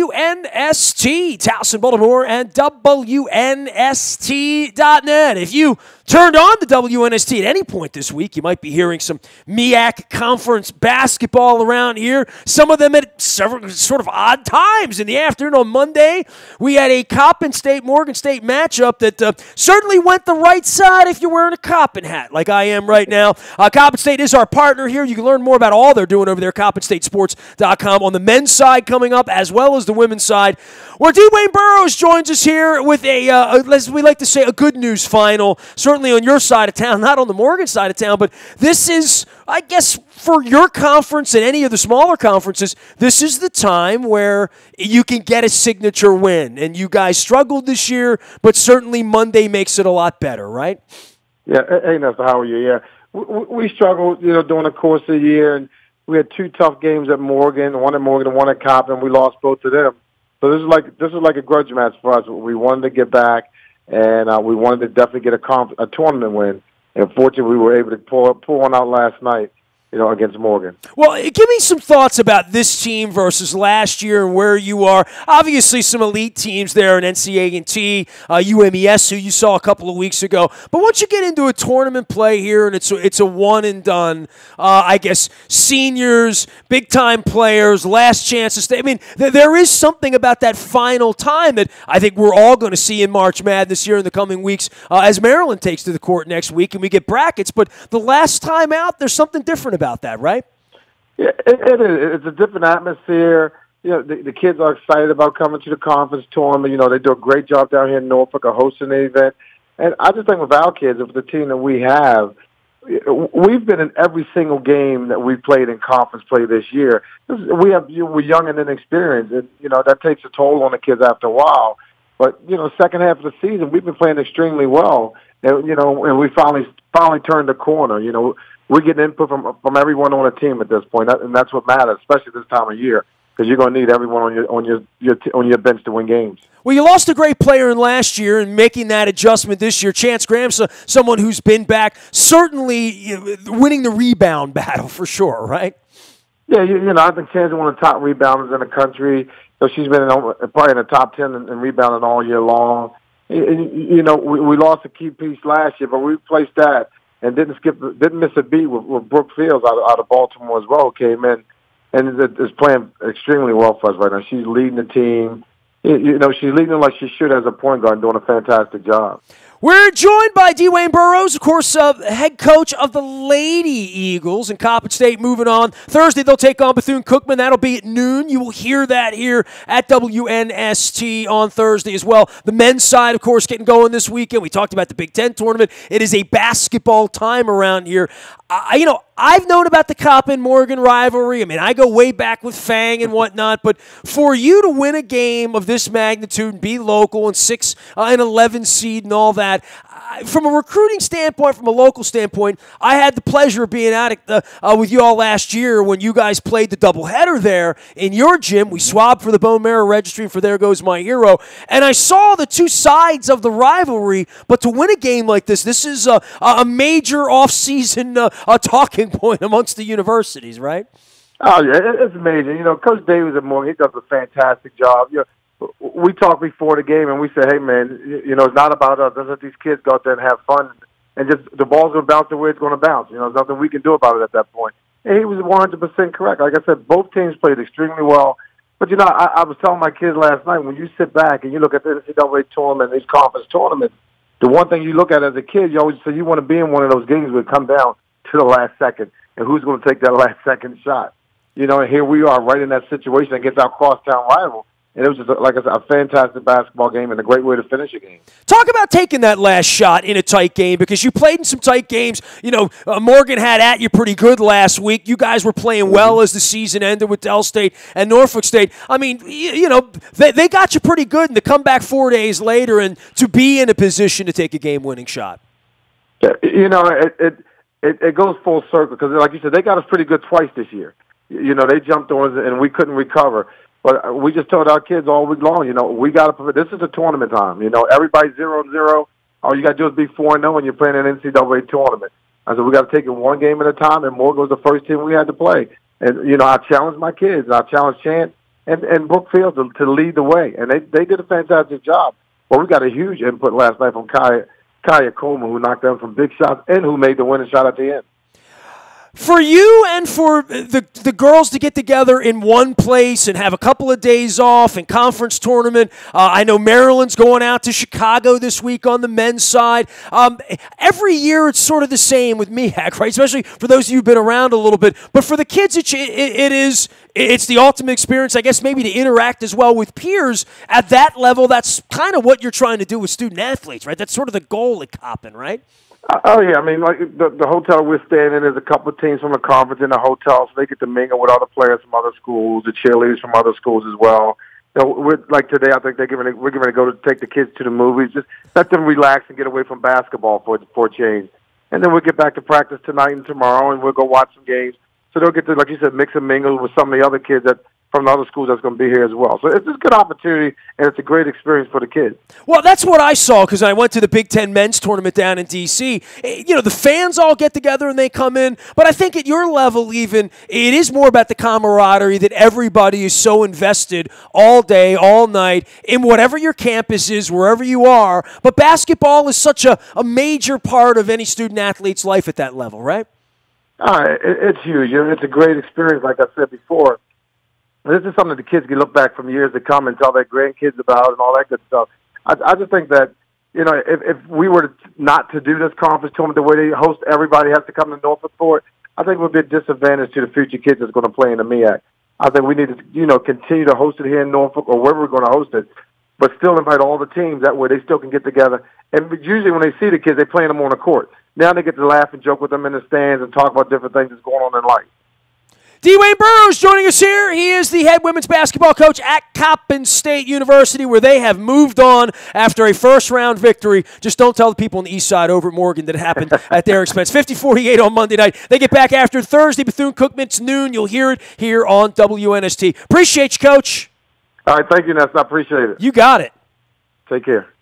WNST, Towson, Baltimore, and WNST.net. If you turned on the WNST at any point this week, you might be hearing some MEAC conference basketball around here, some of them at several sort of odd times in the afternoon. On Monday, we had a Coppin State, Morgan State matchup that certainly went the right side if you're wearing a Coppin hat like I am right now. Coppin State is our partner here. You can learn more about all they're doing over there at CoppinStateSports.com on the men's side coming up as well as the women's side, where DeWayne Burroughs joins us here with as we like to say, a good news final. Certainly on your side of town, not on the Morgan side of town, but this is, I guess, for your conference and any of the smaller conferences, this is the time where you can get a signature win. And you guys struggled this year, but certainly Monday makes it a lot better, right? Yeah. Hey, Nestor, how are you? Yeah. We struggled, during the course of the year, and we had two tough games at Morgan, one at Morgan and one at Coppin, and we lost both of them. So this is like a grudge match for us. We wanted to get back, and we wanted to definitely get a tournament win. And fortunately, we were able to pull one out last night, against Morgan. Well, give me some thoughts about this team versus last year and where you are. Obviously, some elite teams there in NCAA, UMES, who you saw a couple of weeks ago. But once you get into a tournament play here, and it's a one and done, I guess seniors, big time players, last chance to stay. I mean, there is something about that final time that I think we're all going to see in March Madness here in the coming weeks as Maryland takes to the court next week and we get brackets. But the last time out, there's something different about that, right? Yeah, it is. It's a different atmosphere. The kids are excited about coming to the conference tournament. They do a great job down here in Norfolk of hosting the event. And I just think with our kids, with the team that we have, we've been in every single game that we've played in conference play this year. We're young and inexperienced, and that takes a toll on the kids after a while. But second half of the season, we've been playing extremely well, and and we finally turned the corner. We're getting input from everyone on the team at this point, and that's what matters, especially this time of year, because you're going to need everyone on your bench to win games. Well, you lost a great player in last year, and making that adjustment this year. Chance Graham's someone who's been back, certainly winning the rebound battle for sure, right? Yeah, I think Chance is one of the top rebounders in the country. So she's been probably in the top 10 in rebounding all year long. We lost a key piece last year, but we replaced that. And didn't miss a beat with Brooke Fields out of Baltimore as well. Came in and is playing extremely well for us right now. She's leading the team. She's leading like she should as a point guard, and doing a fantastic job. We're joined by DeWayne Burroughs, of course, head coach of the Lady Eagles, and Coppin State moving on. Thursday, they'll take on Bethune-Cookman. That'll be at noon. You will hear that here at WNST on Thursday as well. The men's side, of course, getting going this weekend. We talked about the Big Ten tournament. It is a basketball time around here. I've known about the Coppin-Morgan rivalry. I mean, I go way back with Fang and whatnot, but for you to win a game of this magnitude and be local and 6 and 11 seed and all that, from a recruiting standpoint, from a local standpoint, I had the pleasure of being out with you all last year when you guys played the doubleheader there in your gym. We swabbed for the Bone Marrow Registry, and for There Goes My Hero, and I saw the two sides of the rivalry, but to win a game like this is a major off-season talking point amongst the universities, right? Oh, yeah, it's amazing. Coach Davis at Morgan, he does a fantastic job. We talked before the game, and we said, hey, man, it's not about us. Let's let these kids go out there and have fun. And just the ball's going to bounce the way it's going to bounce. There's nothing we can do about it at that point. And he was 100% correct. Like I said, both teams played extremely well. But, I was telling my kids last night, when you sit back and you look at the NCAA tournament, these conference tournaments, the one thing you look at as a kid, you always say you want to be in one of those games where it come down to the last second, and who's going to take that last second shot. And here we are right in that situation against our crosstown rival. And it was just, like I said, a fantastic basketball game and a great way to finish a game. Talk about taking that last shot in a tight game, because you played in some tight games. Morgan had at you pretty good last week. You guys were playing well as the season ended with Del State and Norfolk State. I mean, they got you pretty good, and to come back 4 days later and to be in a position to take a game-winning shot. Yeah, it goes full circle because, like you said, they got us pretty good twice this year. They jumped on us, and we couldn't recover. But we just told our kids all week long, we got to. This is a tournament time. Everybody's 0-0. All you got to do is be 4-0 when you're playing an NCAA tournament. I said we got to take it one game at a time, and Morgan was the first team we had to play. And I challenged my kids. I challenged Chance. and Brookfield to lead the way. And they did a fantastic job. Well, we got a huge input last night from Kaya Coleman, who knocked down some big shots and who made the winning shot at the end. For you and for the girls to get together in one place and have a couple of days off and conference tournament, I know Maryland's going out to Chicago this week on the men's side. Every year it's sort of the same with MEAC, right? Especially for those of you who've been around a little bit. But for the kids, it's the ultimate experience, I guess, maybe to interact as well with peers at that level. That's kind of what you're trying to do with student athletes, right? That's sort of the goal at Coppin, right? Oh, yeah. I mean, like the hotel we're staying in, there's a couple of teams from the conference in the hotel, so they get to mingle with other players from other schools, the cheerleaders from other schools as well. You know, we're, like today, I think we're going to go to take the kids to the movies, just let them relax and get away from basketball for a change. And then we'll get back to practice tonight and tomorrow, and we'll go watch some games. So they'll get to, like you said, mix and mingle with some of the other kids from the other schools that's going to be here as well. So it's a good opportunity, and it's a great experience for the kids. Well, that's what I saw because I went to the Big Ten men's tournament down in D.C. You know, the fans all get together and they come in, but I think at your level even, it is more about the camaraderie that everybody is so invested all day, all night, in whatever your campus is, wherever you are. But basketball is such a major part of any student-athlete's life at that level, right? It's huge. It's a great experience, like I said before. This is something the kids can look back from years to come and tell their grandkids about and all that good stuff. I just think that, you know, if we were not to do this conference tournament the way they host, everybody has to come to Norfolk for it, I think it would be a disadvantage to the future kids that's going to play in the MEAC. I think we need to, you know, continue to host it here in Norfolk or wherever we're going to host it, but still invite all the teams. That way they still can get together. And usually when they see the kids, they play them on the court. Now they get to laugh and joke with them in the stands and talk about different things that's going on in life. DeWayne Burroughs joining us here. He is the head women's basketball coach at Coppin State University, where they have moved on after a first-round victory. Just don't tell the people on the east side over at Morgan that it happened at their expense. 50-48 on Monday night. They get back after Thursday. Bethune-Cookman, it's noon. You'll hear it here on WNST. Appreciate you, Coach. All right, thank you, Nestor. I appreciate it. You got it. Take care.